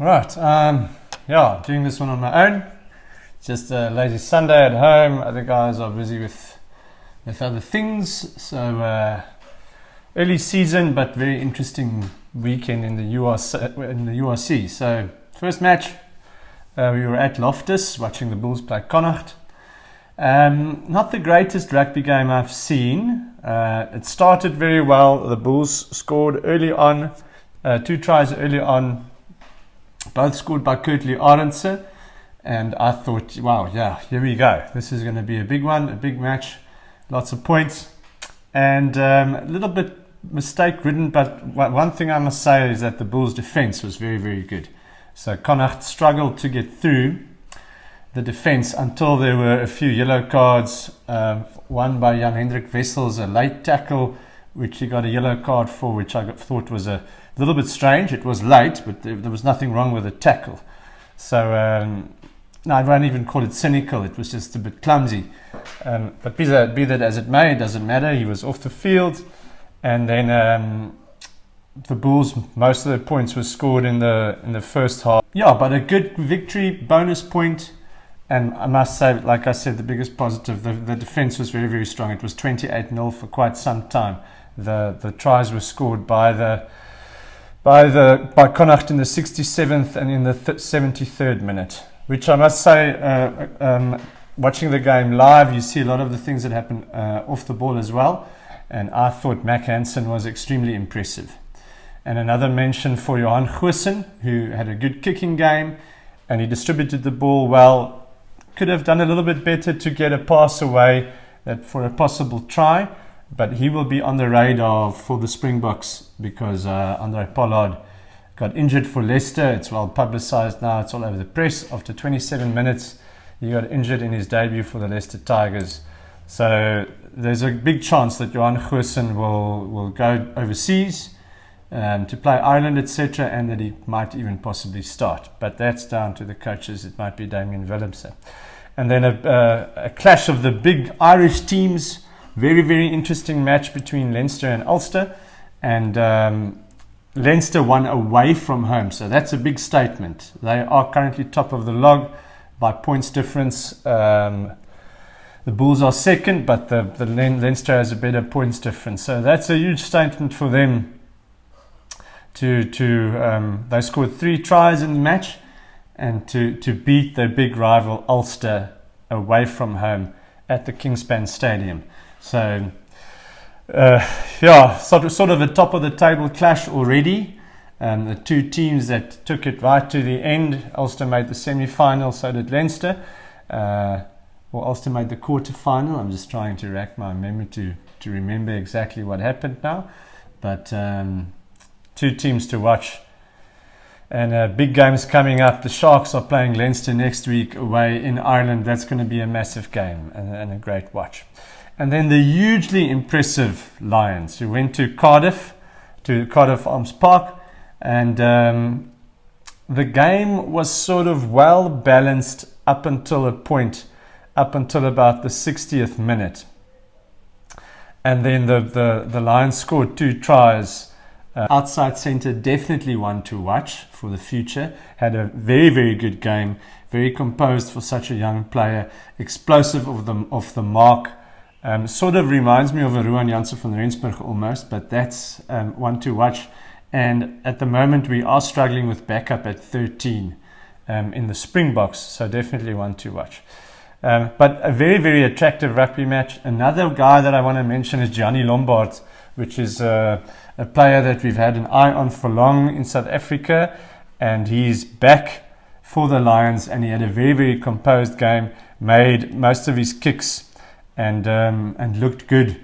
Right, yeah, doing this one on my own. Just a lazy Sunday at home. Other guys are busy with other things. So early season, but very interesting weekend in the URC. So first match, we were at Loftus watching the Bulls play Connacht. Not the greatest rugby game I've seen. It started very well. The Bulls scored early on, 2 tries early on. Both scored by Kurtley Arendse, and I thought, wow, yeah, here we go. This is going to be a big one, a big match, lots of points, and a little bit mistake-ridden, but one thing I must say is that the Bulls' defence was very, very good. So Connacht struggled to get through the defence until there were a few yellow cards, one by Jan-Hendrik Wessels, a late tackle, which he got a yellow card for, which I thought was a little bit strange. It was late, but there was nothing wrong with the tackle. So no, I won't even call it cynical. It was just a bit clumsy. But be that as it may, it doesn't matter. He was off the field, and then the Bulls, most of the points were scored in the first half. Yeah, but a good victory, bonus point. And I must say, like I said, the biggest positive, the defence was very, very strong. It was 28-0 for quite some time. The tries were scored by Connacht in the 67th and in the 73rd minute, which I must say, watching the game live, you see a lot of the things that happen off the ball as well. And I thought Mac Hansen was extremely impressive. And another mention for Johan Goosen, who had a good kicking game, and he distributed the ball well. Could have done a little bit better to get a pass away for a possible try, but he will be on the radar for the Springboks because Andre Pollard got injured for Leicester. It's well publicised now. It's all over the press. After 27 minutes, he got injured in his debut for the Leicester Tigers. So there's a big chance that Johan Goosen will go overseas to play Ireland, etc., and that he might even possibly start. But that's down to the coaches. It might be Damien Willemse. And then a clash of the big Irish teams. Very, very interesting match between Leinster and Ulster. And Leinster won away from home. So that's a big statement. They are currently top of the log by points difference. The Bulls are second, but the Leinster has a better points difference. So that's a huge statement for them. They scored 3 tries in the match, and to beat their big rival Ulster away from home at the Kingspan Stadium. So yeah, sort of a top of the table clash already. The 2 teams that took it right to the end. Ulster made the semi-final, so did Leinster. Or Ulster made the quarter-final. I'm just trying to rack my memory to remember exactly what happened now. But 2 teams to watch. And big games coming up. The Sharks are playing Leinster next week away in Ireland. That's going to be a massive game and a great watch. And then the hugely impressive Lions, who went to Cardiff Arms Park. And the game was sort of well balanced up until a point, up until about the 60th minute. And then the Lions scored 2 tries. Outside centre, definitely one to watch for the future. Had a very, very good game. Very composed for such a young player. Explosive off the mark. Sort of reminds me of a Ruan Janssen van Rensburg almost, but that's one to watch. And at the moment, we are struggling with backup at 13 in the Springboks, so definitely one to watch. But a very, very attractive rugby match. Another guy that I want to mention is Gianni Lombard, which is a player that we've had an eye on for long in South Africa, and he's back for the Lions, and he had a very, very composed game, made most of his kicks, and looked good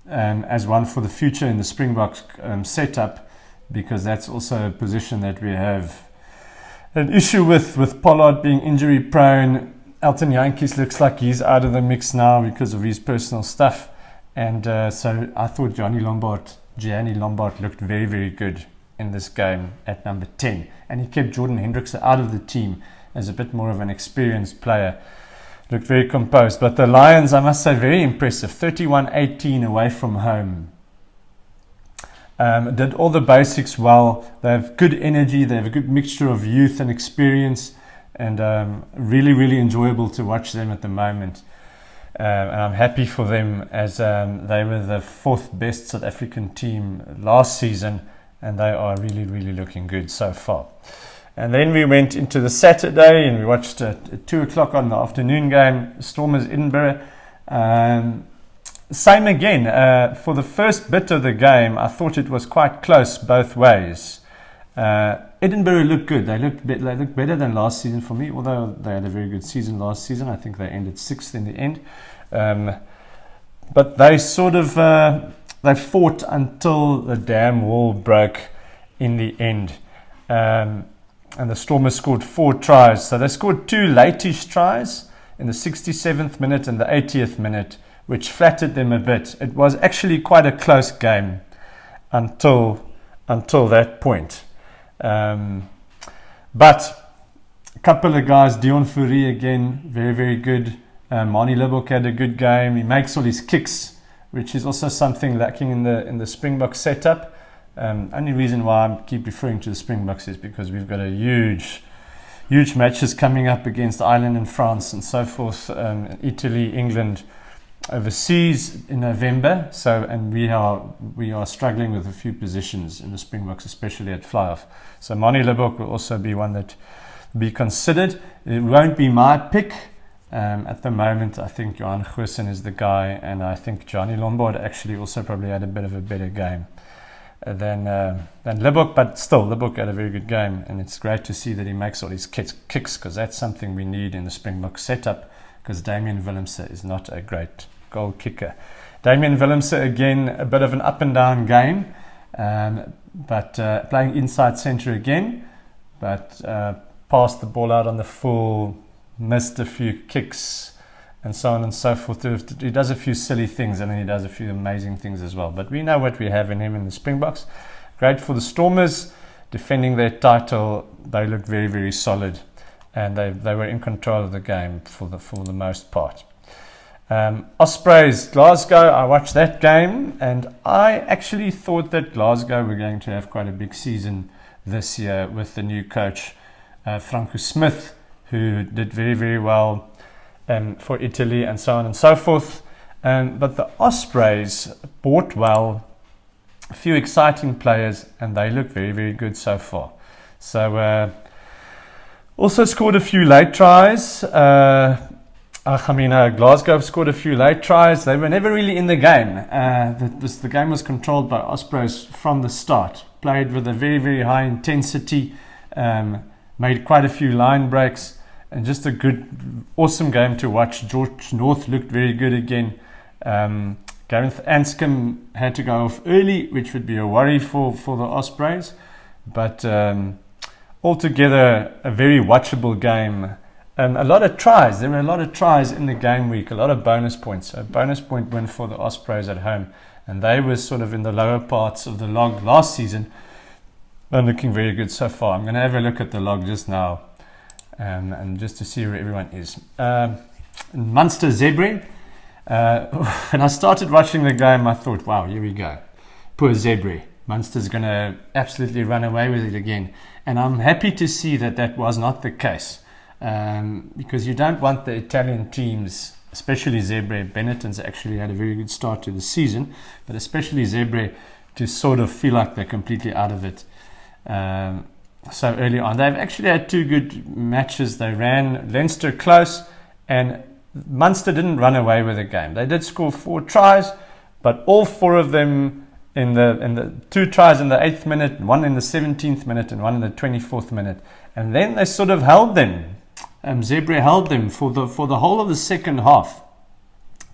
as one for the future in the Springboks setup, because that's also a position that we have an issue with Pollard being injury prone. Elton Jantjies looks like he's out of the mix now because of his personal stuff. And so I thought Gianni Lombard looked very, very good in this game at number 10. And he kept Jordan Hendrikse out of the team as a bit more of an experienced player. Looked very composed. But the Lions, I must say, very impressive. 31-18 away from home. Did all the basics well. They have good energy. They have a good mixture of youth and experience, and really, really enjoyable to watch them at the moment. And I'm happy for them, as they were the 4th best South African team last season, and they are really, really looking good so far. And then we went into the Saturday and we watched a 2 o'clock on the afternoon game, Stormers Edinburgh. Same again. For the first bit of the game, I thought it was quite close both ways. Edinburgh looked good. They looked better than last season for me, although they had a very good season last season. I think they ended 6th in the end. But they sort of they fought until the damn wall broke in the end. And the Stormers scored 4 tries. So they scored 2 late-ish tries in the 67th minute and the 80th minute, which flattered them a bit. It was actually quite a close game until that point. But a couple of guys, Dion Fourie again, very, very good. Manie Libbok had a good game. He makes all his kicks, which is also something lacking in the Springbok setup. Only reason why I keep referring to the Springboks is because we've got a huge matches coming up against Ireland and France and so forth, Italy, England, overseas in November. And we are struggling with a few positions in the Springboks, especially at fly-off. So Manie Libbok will also be one that will be considered. It won't be my pick. At the moment, I think Johan Goosen is the guy, and I think Johnny Lombard actually also probably had a bit of a better game than Libbok, but still Libbok had a very good game, and it's great to see that he makes all his kicks, because that's something we need in the Springbok setup, because Damian Willemse is not a great goal kicker. Damian Willemse, again, a bit of an up and down game, but playing inside centre again, but passed the ball out on the full, missed a few kicks, and so on and so forth. He does a few silly things, and then he does a few amazing things as well. But we know what we have in him in the Springboks. Great for the Stormers, defending their title. They looked very, very solid, and they were in control of the game for the most part. Ospreys, Glasgow, I watched that game, and I actually thought that Glasgow were going to have quite a big season this year with the new coach, Franco Smith, who did very, very well for Italy and so on and so forth. But the Ospreys bought well, a few exciting players, and they look very, very good so far. So also scored a few late tries. Glasgow scored a few late tries. They were never really in the game. The game was controlled by Ospreys from the start. Played with a very, very high intensity, made quite a few line breaks, and just a good, awesome game to watch. George North looked very good again. Gareth Anscombe had to go off early, which would be a worry for the Ospreys. But altogether, a very watchable game. A lot of tries. There were a lot of tries in the game week, a lot of bonus points. So a bonus point win for the Ospreys at home. And they were sort of in the lower parts of the log last season. They're looking very good so far. I'm going to have a look at the log just now, and just to see where everyone is. Munster Zebre. When I started watching the game, I thought, wow, here we go. Poor Zebre. Munster's going to absolutely run away with it again. And I'm happy to see that was not the case. Because you don't want the Italian teams, especially Zebre. Benetton's actually had a very good start to the season, but especially Zebre, to sort of feel like they're completely out of it so early on. They've actually had 2 good matches. They ran Leinster close, and Munster didn't run away with the game. They did score 4 tries, but all 4 of them in the 2 tries in the 8th minute, 1 in the 17th minute, and 1 in the 24th minute. And then they sort of held them. Zebre held them for the whole of the second half.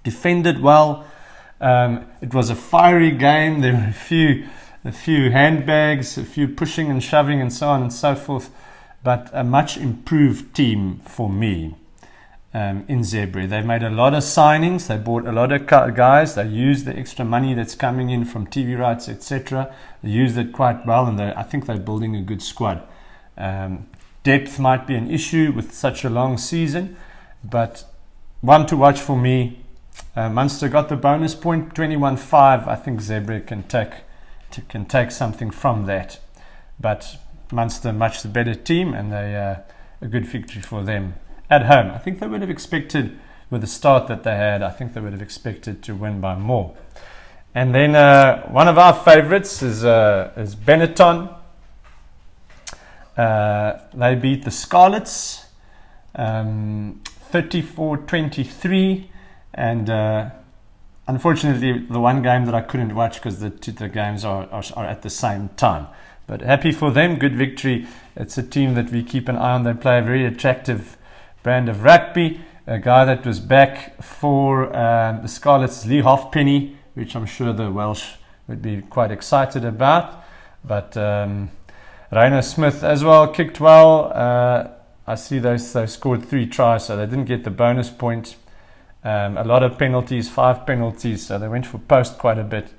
Defended well. It was a fiery game. There were a few handbags, a few pushing and shoving, and so on and so forth. But a much improved team for me in Zebre. They've made a lot of signings. They bought a lot of guys. They used the extra money that's coming in from TV rights, etc. They used it quite well, and I think they're building a good squad. Depth might be an issue with such a long season, but one to watch for me. Munster got the bonus point, 21-5. I think Zebre can take can take something from that. But Munster, much the better team, and a good victory for them at home. I think they would have expected, with the start that they had, I think they would have expected to win by more. And then one of our favourites is Benetton. They beat the Scarlets 34-23, and unfortunately the one game that I couldn't watch because the games are at the same time. But happy for them, good victory. It's a team that we keep an eye on. They play a very attractive brand of rugby. A guy that was back for the Scarlets, Lee Halfpenny, which I'm sure the Welsh would be quite excited about. But Rainer Smith as well kicked well. I see they scored 3 tries, so they didn't get the bonus point. A lot of penalties, 5 penalties, so they went for post quite a bit.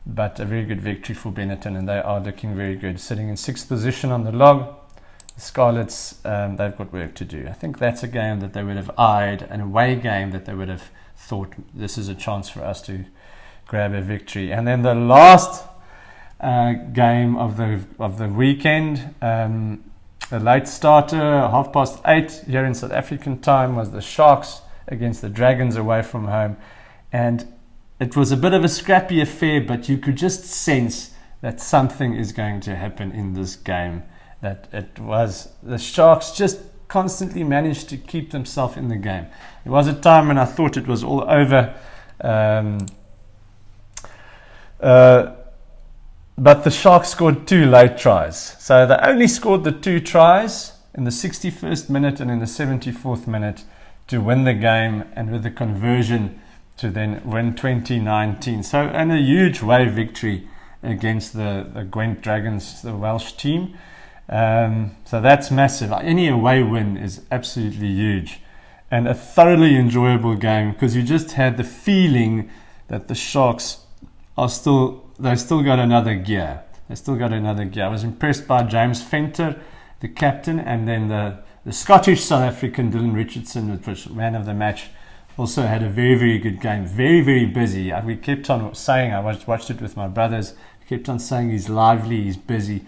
But a very good victory for Benetton, and they are looking very good. Sitting in 6th position on the log. The Scarlets, they've got work to do. I think that's a game that they would have eyed, an away game that they would have thought, this is a chance for us to grab a victory. And then the last game of the weekend, a late starter, 8:30 here in South African time, was the Sharks against the Dragons away from home. And it was a bit of a scrappy affair, but you could just sense that something is going to happen in this game. That it was the Sharks just constantly managed to keep themselves in the game. There was a time when I thought it was all over, but the Sharks scored 2 late tries. So they only scored the 2 tries in the 61st minute and in the 74th minute to win the game, and with the conversion to then win 2019. So, and a huge way victory against the Gwent Dragons, the Welsh team. So that's massive. Any away win is absolutely huge, and a thoroughly enjoyable game, because you just had the feeling that the Sharks they've still got another gear. I was impressed by James Venter, the captain, and then the Scottish South African Dylan Richardson, which was man of the match, also had a very, very good game. Very, very busy. We kept on saying, I watched it with my brothers, kept on saying he's lively, he's busy.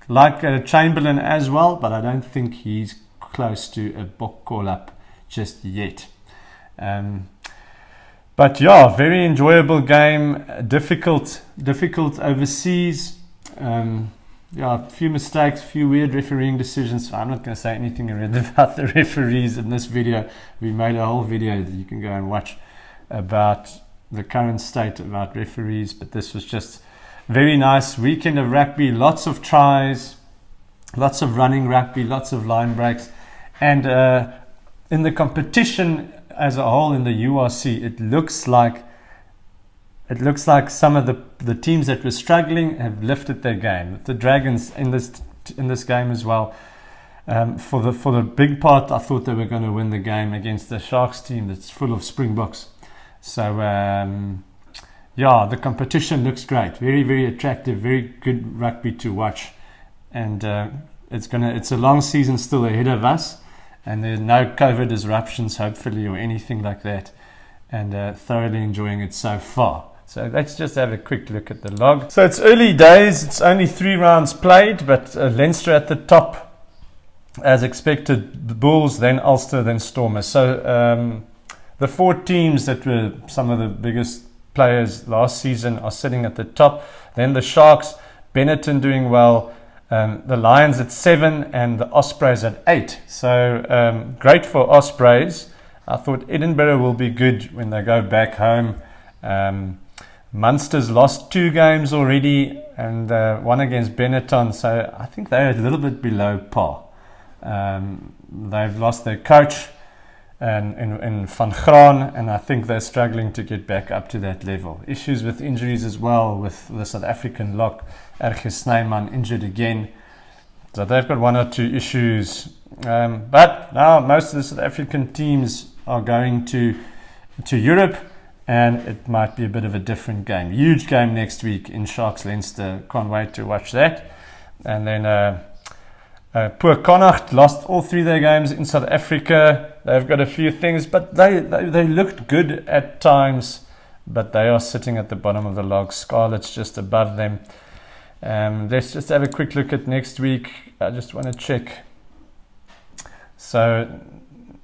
Like Chamberlain as well, but I don't think he's close to a book call-up just yet. But yeah, very enjoyable game. Difficult overseas. A few mistakes, a few weird refereeing decisions. So I'm not going to say anything about the referees in this video. We made a whole video that you can go and watch about the current state about referees. But this was just very nice weekend of rugby. Lots of tries, lots of running rugby, lots of line breaks. And in the competition as a whole in the URC, it looks like some of the teams that were struggling have lifted their game. The Dragons in this game as well. For the big part, I thought they were going to win the game against the Sharks team that's full of Springboks. So the competition looks great. Very, very attractive. Very good rugby to watch. And it's a long season still ahead of us. And there's no COVID disruptions, hopefully, or anything like that. And thoroughly enjoying it so far. So let's just have a quick look at the log. So it's early days. It's only 3 rounds played, but Leinster at the top, as expected. The Bulls, then Ulster, then Stormers. So the 4 teams that were some of the biggest players last season are sitting at the top. Then the Sharks, Benetton doing well. The Lions at 7 and the Ospreys at 8. So great for Ospreys. I thought Edinburgh will be good when they go back home. Munster's lost 2 games already, and one against Benetton. So I think they're a little bit below par. They've lost their coach in Van Graan, and I think they're struggling to get back up to that level. Issues with injuries as well, with the South African lock, Erge Snyman injured again. So they've got 1 or 2 issues. But now most of the South African teams are going to Europe, and it might be a bit of a different game. Huge game next week in Sharks Leinster. Can't wait to watch that. And then poor Connacht lost all 3 of their games in South Africa. They've got a few things, but they looked good at times. but they are sitting at the bottom of the log. Scarlets just above them. Let's just have a quick look at next week. I just want to check. So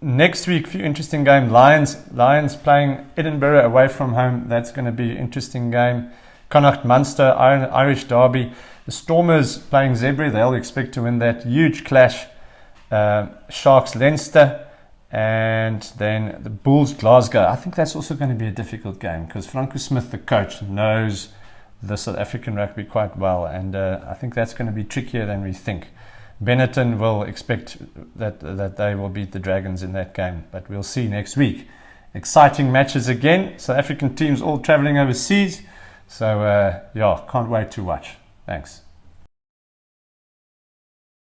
next week, few interesting games. Lions playing Edinburgh away from home. That's going to be an interesting game. Connacht Munster, Irish derby. The Stormers playing Zebra. They'll expect to win that. Huge clash. Sharks Leinster. And then the Bulls Glasgow. I think that's also going to be a difficult game because Franco Smith, the coach, knows the South African rugby quite well. And I think that's going to be trickier than we think. Benetton will expect that they will beat the Dragons in that game, but we'll see next week. Exciting matches again. South African teams all traveling overseas. So, can't wait to watch. Thanks.